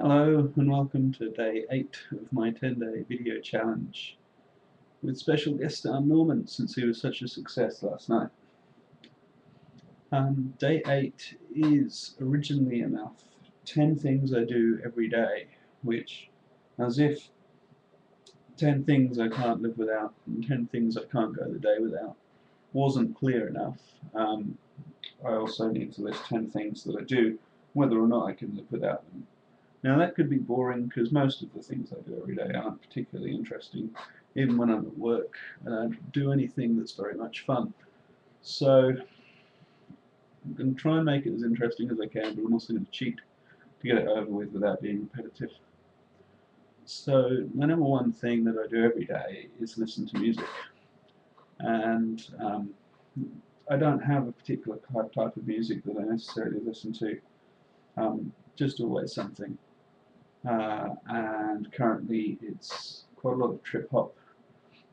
Hello and welcome to day 8 of my 10-day video challenge with special guest star Norman, since he was such a success last night. Day 8 is originally enough 10 things I do every day, which, as if 10 things I can't live without and 10 things I can't go the day without, wasn't clear enough. I also need to list 10 things that I do, whether or not I can live without them. Now that could be boring because most of the things I do every day aren't particularly interesting. Even when I'm at work, I don't do anything that's very much fun. So I'm going to try and make it as interesting as I can, but I'm also going to cheat to get it over with without being repetitive. So my number one thing that I do every day is listen to music. And I don't have a particular type of music that I necessarily listen to, just always something. And currently it's quite a lot of trip hop.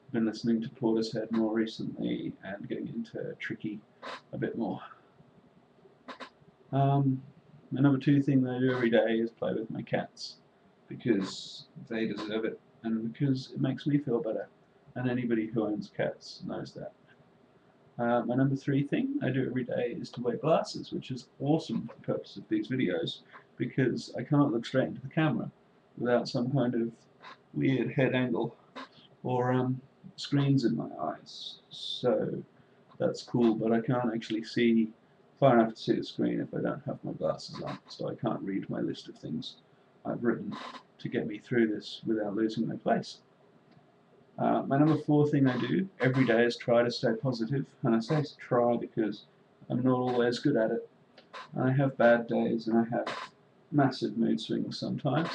I've been listening to Portishead more recently and getting into Tricky a bit more. The number two thing that I do every day is play with my cats, because they deserve it and because it makes me feel better, and anybody who owns cats knows that. My number three thing I do every day is to wear glasses, which is awesome for the purpose of these videos, because I can't look straight into the camera without some kind of weird head angle or screens in my eyes. So that's cool, but I can't actually see far enough to see the screen if I don't have my glasses on, so I can't read my list of things I've written to get me through this without losing my place. My number four thing I do every day is try to stay positive, and I say try because I'm not always good at it. I have bad days and I have massive mood swings sometimes,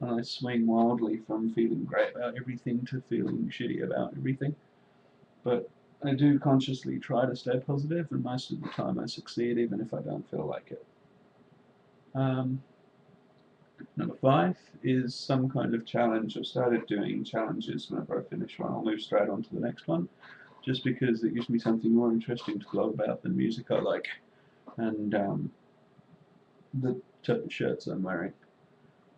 and I swing wildly from feeling great about everything to feeling shitty about everything. But I do consciously try to stay positive, and most of the time I succeed even if I don't feel like it. Number five is some kind of challenge. I've started doing challenges whenever I finish one. I'll move straight on to the next one, just because it gives me something more interesting to blog about than music I like and the type of shirts I'm wearing.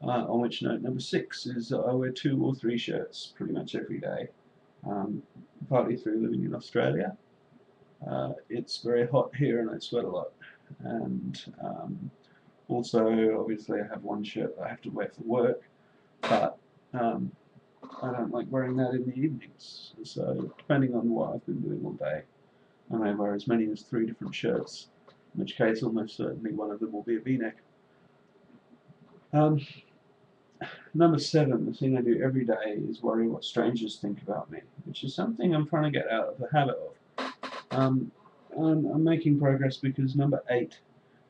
On which note, number six is I wear 2 or 3 shirts pretty much every day, partly through living in Australia. It's very hot here and I sweat a lot, and also obviously I have one shirt that I have to wear for work, but I don't like wearing that in the evenings, so depending on what I've been doing all day, I may wear as many as 3 different shirts, in which case almost certainly one of them will be a v-neck. Number 7, the thing I do every day is worry what strangers think about me, which is something I'm trying to get out of the habit of. I'm making progress because number 8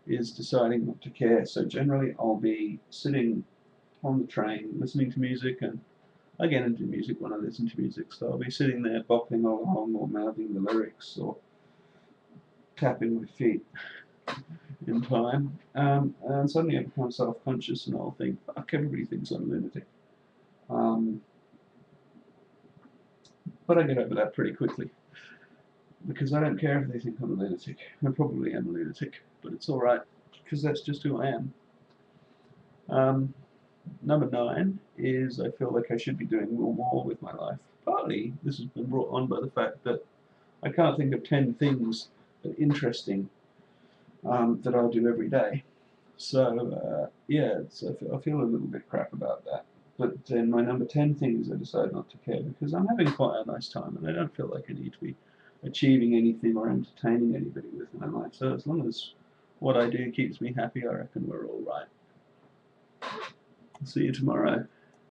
is deciding not to care. So generally I'll be sitting on the train listening to music, and I get into music when I listen to music, so I'll be sitting there bopping along or mouthing the lyrics or tapping my feet in time, and suddenly I become self-conscious and I'll think, fuck, everybody thinks I'm a lunatic. But I get over that pretty quickly, because I don't care if they think I'm a lunatic. I probably am a lunatic, but it's alright, because that's just who I am. Number 9 is I feel like I should be doing more with my life. Partly this has been brought on by the fact that I can't think of 10 things that are interesting that I'll do every day. So yeah, I feel a little bit crap about that. But then my number 10 thing is I decide not to care, because I'm having quite a nice time and I don't feel like I need to be achieving anything or entertaining anybody with my life. So as long as what I do keeps me happy, I reckon we're all right. See you tomorrow.